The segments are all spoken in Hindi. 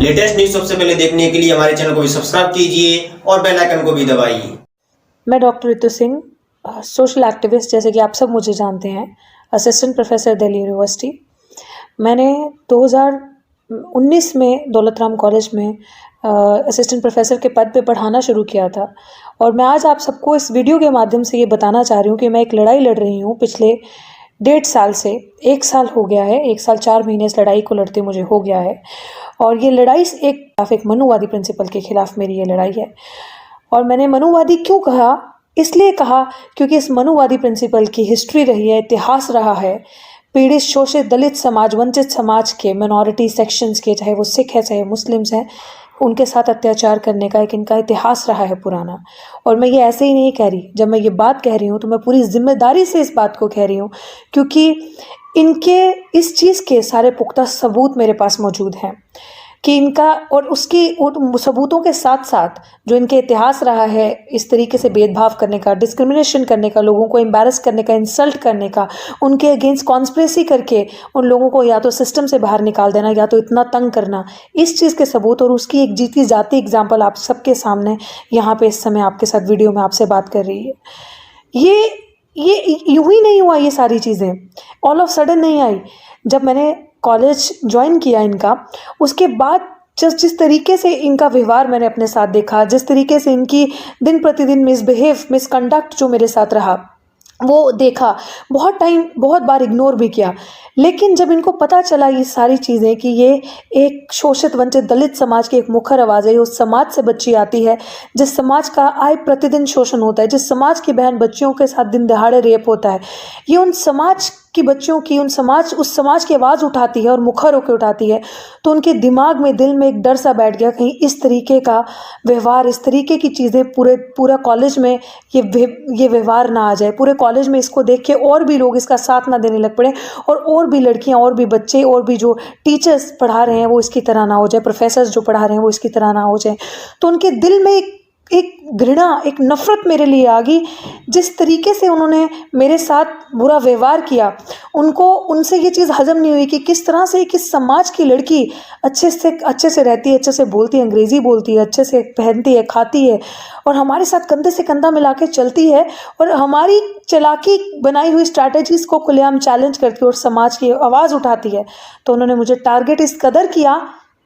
लेटेस्ट न्यूज सबसे पहले देखने के लिए हमारे चैनल को भी सब्सक्राइब कीजिए और बेल आइकन को भी दबाइए। मैं doctor Ritu Singh, social activist, जैसे कि आप सब मुझे जानते हैं, असिस्टेंट प्रोफेसर दिल्ली यूनिवर्सिटी। मैंने 2019 में दौलत राम कॉलेज में असिस्टेंट प्रोफेसर के पद पे पढ़ाना शुरू किया था और मैं आज आप सबको इस वीडियो के माध्यम से ये बताना चाह रही हूँ कि मैं एक लड़ाई लड़ रही हूँ पिछले 1.5 साल से। 1 साल हो गया है, 1 साल 4 महीने इस लड़ाई को लड़ते मुझे हो गया है और ये लड़ाई एक मनुवादी प्रिंसिपल के खिलाफ मेरी ये लड़ाई है। और मैंने मनुवादी क्यों कहा? इसलिए कहा क्योंकि इस मनुवादी प्रिंसिपल की हिस्ट्री रही है, इतिहास रहा है। पीड़ित, शोषित, दलित समाज, वंचित समाज के, मिनॉरिटी सेक्शंस के, चाहे वो सिख है चाहे मुस्लिम्स हैं, उनके साथ अत्याचार करने का एक इनका इतिहास रहा है पुराना। और मैं ये ऐसे ही नहीं कह रही, जब मैं ये बात कह रही हूँ तो मैं पूरी जिम्मेदारी से इस बात को कह रही हूँ क्योंकि इनके इस चीज़ के सारे पुख्ता सबूत मेरे पास मौजूद हैं कि इनका और उसकी सबूतों के साथ साथ जो इनके इतिहास रहा है इस तरीके से भेदभाव करने का, डिस्क्रिमिनेशन करने का, लोगों को एम्बैरस करने का, इंसल्ट करने का, उनके अगेंस्ट कॉन्स्पिरेसी करके उन लोगों को या तो सिस्टम से बाहर निकाल देना या तो इतना तंग करना, इस चीज़ के सबूत और उसकी एक जीती जाती एग्जाम्पल आप सबके सामने यहाँ पे इस समय आपके साथ वीडियो में आपसे बात कर रही है। ये यूं ही नहीं हुआ, ये सारी चीज़ें ऑल ऑफ सडन नहीं आई। जब मैंने कॉलेज ज्वाइन किया इनका, उसके बाद जिस तरीके से इनका व्यवहार मैंने अपने साथ देखा, जिस तरीके से इनकी दिन प्रतिदिन मिसकंडक्ट जो मेरे साथ रहा वो देखा, बहुत बार इग्नोर भी किया। लेकिन जब इनको पता चला ये सारी चीज़ें कि ये एक शोषित वंचित दलित समाज की एक मुखर आवाज़ है, उस समाज से बच्ची आती है जिस समाज का आय प्रतिदिन शोषण होता है, जिस समाज की बहन बच्चियों के साथ दिन दहाड़े रेप होता है, ये उन समाज की बच्चियों की उस समाज की आवाज़ उठाती है और मुखर होकर उठाती है, तो उनके दिमाग में, दिल में एक डर सा बैठ गया कहीं इस तरीके का व्यवहार, इस तरीके की चीज़ें पूरा कॉलेज में ये व्यवहार ना आ जाए, पूरे कॉलेज में इसको देख के और भी लोग इसका साथ ना देने लग पड़े और भी लड़कियां, और भी बच्चे, और भी जो टीचर्स पढ़ा रहे हैं वो इसकी तरह ना हो जाए, प्रोफेसर्स जो पढ़ा रहे हैं वो इसकी तरह ना हो जाए। तो उनके दिल में एक घृणा, एक नफ़रत मेरे लिए आ गई। जिस तरीके से उन्होंने मेरे साथ बुरा व्यवहार किया, उनसे ये चीज़ हजम नहीं हुई कि किस तरह से किस समाज की लड़की अच्छे से रहती है, अच्छे से बोलती है, अंग्रेज़ी बोलती है, अच्छे से पहनती है, खाती है और हमारे साथ कंधे से कंधा मिला के चलती है और हमारी चालाकी बनाई हुई स्ट्रैटेजीज़ को खुलेआम चैलेंज करती है और समाज की आवाज़ उठाती है। तो उन्होंने मुझे टारगेट इस कदर किया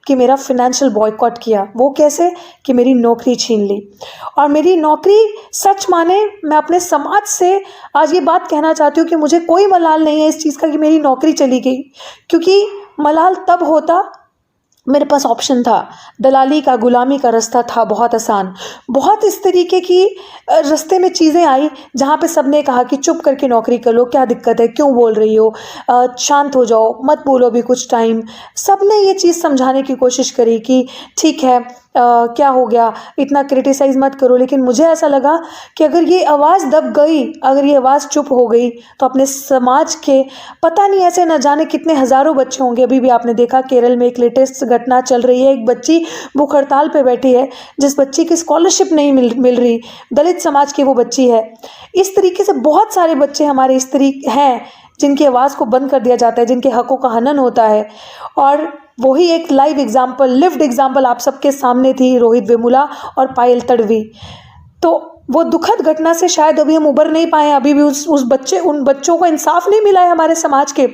कि मेरा फिनेंशियल बॉयकॉट किया। वो कैसे? कि मेरी नौकरी छीन ली। और मेरी नौकरी, सच माने मैं अपने समाज से आज ये बात कहना चाहती हूँ कि मुझे कोई मलाल नहीं है इस चीज़ का कि मेरी नौकरी चली गई, क्योंकि मलाल तब होता मेरे पास ऑप्शन था, दलाली का, गुलामी का रास्ता था बहुत आसान। बहुत इस तरीके की रास्ते में चीज़ें आई जहाँ पे सबने कहा कि चुप करके नौकरी कर लो, क्या दिक्कत है, क्यों बोल रही हो, शांत हो जाओ, मत बोलो भी कुछ टाइम। सबने ये चीज़ समझाने की कोशिश करी कि ठीक है, क्या हो गया, इतना क्रिटिसाइज़ मत करो। लेकिन मुझे ऐसा लगा कि अगर ये आवाज़ दब गई, अगर ये आवाज़ चुप हो गई तो अपने समाज के पता नहीं ऐसे न जाने कितने हज़ारों बच्चे होंगे। अभी भी आपने देखा केरल में एक लेटेस्ट घटना चल रही है, एक बच्ची भूख हड़ताल पे बैठी है, जिस बच्ची की स्कॉलरशिप नहीं मिल रही, दलित समाज की वो बच्ची है। इस तरीके से बहुत सारे बच्चे हमारे इस तरीके हैं जिनकी आवाज़ को बंद कर दिया जाता है, जिनके हकों का हनन होता है। और वही एक लाइव एग्जाम्पल, लिव्ड एग्जाम्पल आप सबके सामने थी, रोहित वेमुला और पायल तडवी। तो वो दुखद घटना से शायद अभी हम उबर नहीं पाए, अभी भी उन बच्चों को इंसाफ नहीं मिला है हमारे समाज के।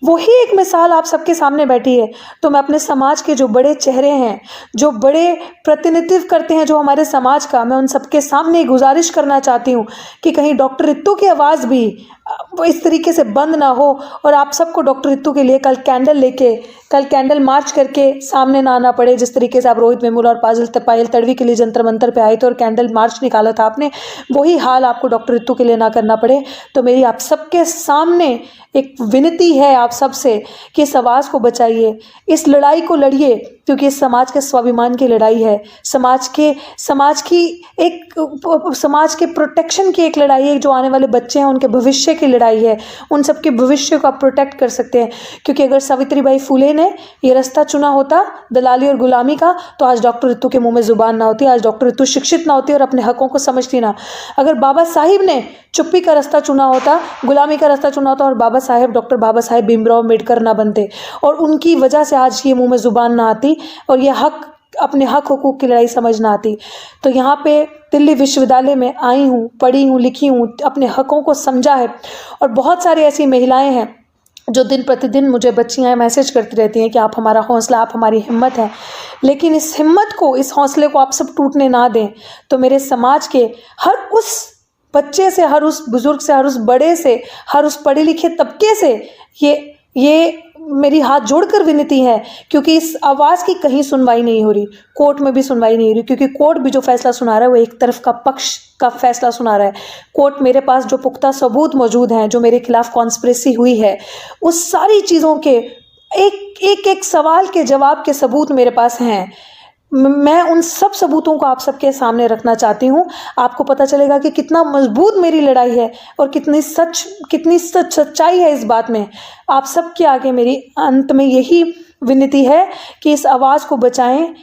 वही एक मिसाल आप सबके सामने बैठी है। तो मैं अपने समाज के जो बड़े चेहरे हैं, जो बड़े प्रतिनिधित्व करते हैं जो हमारे समाज का, मैं उन सबके सामने गुजारिश करना चाहती हूँ कि कहीं डॉक्टर रितु की आवाज़ भी इस तरीके से बंद ना हो और आप सबको डॉक्टर रितु के लिए कल कैंडल मार्च करके सामने ना आना पड़े। जिस तरीके से आप रोहित वेमुला और पायल तडवी के लिए जंतर मंतर पे आए थे और कैंडल मार्च निकाला था आपने, वही हाल आपको डॉक्टर रितु के लिए ना करना पड़े। तो मेरी आप सबके सामने एक विनती है आप सबसे कि इस आवाज़ को बचाइए, इस लड़ाई को लड़िए, क्योंकि इस समाज के स्वाभिमान की लड़ाई है, समाज के प्रोटेक्शन की एक लड़ाई है, जो आने वाले बच्चे हैं उनके भविष्य की लड़ाई है। उन सबके भविष्य को आप प्रोटेक्ट कर सकते हैं, क्योंकि अगर सावित्रीबाई फुले ने ये रास्ता चुना होता दलाली और गुलामी का, तो आज डॉक्टर रितु के मुंह में जुबान ना होती, आज डॉक्टर रितु शिक्षित ना होती और अपने हकों को समझती ना। अगर बाबा साहिब ने चुप्पी का रास्ता चुना होता, गुलामी का रास्ता चुना होता और डॉक्टर बाबा साहेब भीमराव अम्बेडकर ना बनते और उनकी वजह से आज ये मुंह में ज़ुबान ना आती और ये अपने हक हुकूक की लड़ाई समझ ना आती। तो यहाँ पे दिल्ली विश्वविद्यालय में आई हूँ, पढ़ी हूँ, लिखी हूँ, अपने हकों को समझा है और बहुत सारी ऐसी महिलाएं हैं जो दिन प्रतिदिन मुझे बच्चियाँ मैसेज करती रहती हैं कि आप हमारा हौसला, आप हमारी हिम्मत हैं। लेकिन इस हिम्मत को, इस हौसले को आप सब टूटने ना दें। तो मेरे समाज के हर उस बच्चे से, हर उस बुज़ुर्ग से, हर उस बड़े से, हर उस पढ़े लिखे तबके से ये मेरी हाथ जोड़कर विनती है, क्योंकि इस आवाज़ की कहीं सुनवाई नहीं हो रही, कोर्ट में भी सुनवाई नहीं हो रही, क्योंकि कोर्ट भी जो फैसला सुना रहा है वो एक तरफ का पक्ष का फैसला सुना रहा है। कोर्ट मेरे पास जो पुख्ता सबूत मौजूद हैं, जो मेरे खिलाफ कॉन्स्पिरेसी हुई है, उस सारी चीज़ों के एक सवाल के जवाब के सबूत मेरे पास हैं। मैं उन सब सबूतों को आप सबके सामने रखना चाहती हूँ। आपको पता चलेगा कि कितना मजबूत मेरी लड़ाई है और कितनी सच्चाई है इस बात में। आप सबके आगे मेरी अंत में यही विनती है कि इस आवाज़ को बचाएं,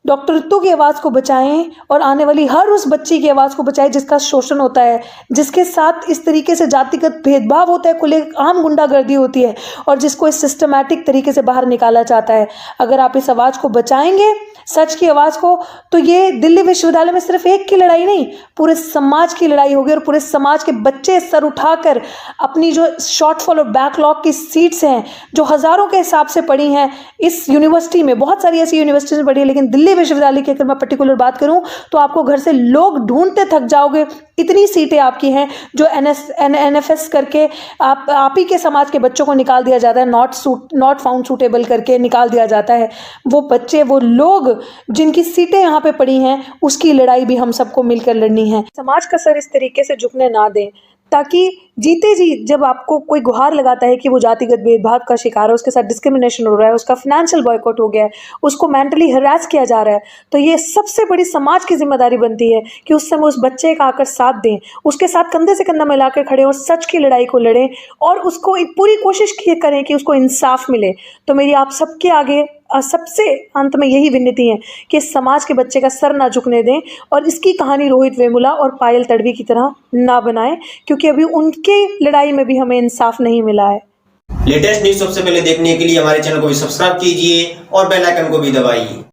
डॉक्टर रितु की आवाज़ को बचाएं और आने वाली हर उस बच्ची की आवाज़ को बचाएं जिसका शोषण होता है, जिसके साथ इस तरीके से जातिगत भेदभाव होता है, खुले आम गुंडागर्दी होती है और जिसको इस सिस्टमैटिक तरीके से बाहर निकाला जाता है। अगर आप इस आवाज़ को बचाएंगे, सच की आवाज़ को, तो ये दिल्ली विश्वविद्यालय में सिर्फ एक की लड़ाई नहीं, पूरे समाज की लड़ाई होगी और पूरे समाज के बच्चे सर उठाकर अपनी जो शॉर्टफॉल और बैकलॉग की सीट्स हैं, जो हज़ारों के हिसाब से पड़ी हैं इस यूनिवर्सिटी में, बहुत सारी ऐसी यूनिवर्सिटीज़ में पड़ी है, लेकिन दिल्ली विश्वविद्यालय की अगर मैं पर्टिकुलर बात करूं तो आपको घर से लोग ढूंढते थक जाओगे, इतनी सीटें आपकी हैं जो NFS करके आप ही के समाज के बच्चों को निकाल दिया जाता है, नॉट फाउंड सूटेबल करके निकाल दिया जाता है। वो बच्चे, वो लोग जिनकी सीटें यहाँ पे पड़ी हैं, उसकी लड़ाई भी हम सबको मिलकर लड़नी है। समाज का सर इस तरीके से झुकने ना दें, ताकि जीते जी जब आपको कोई गुहार लगाता है कि वो जातिगत भेदभाव का शिकार है, उसके साथ डिस्क्रिमिनेशन हो रहा है, उसका फाइनेंशियल बॉयकॉट हो गया है, उसको मेंटली हरास किया जा रहा है, तो ये सबसे बड़ी समाज की जिम्मेदारी बनती है कि उस समय उस बच्चे का आकर साथ दें, उसके साथ कंधे से कंधा मिलाकर खड़े और सच की लड़ाई को लड़ें और उसको एक पूरी कोशिश करें कि उसको इंसाफ मिले। तो मेरी आप सबके आगे सबसे अंत में यही विनती है कि समाज के बच्चे का सर ना झुकने दें और इसकी कहानी रोहित वेमुला और पायल तडवी की तरह ना बनाएं, क्योंकि अभी उनके लड़ाई में भी हमें इंसाफ नहीं मिला है। लेटेस्ट न्यूज सबसे पहले देखने के लिए हमारे चैनल को भी सब्सक्राइब कीजिए और बेल आइकन को भी दबाइए।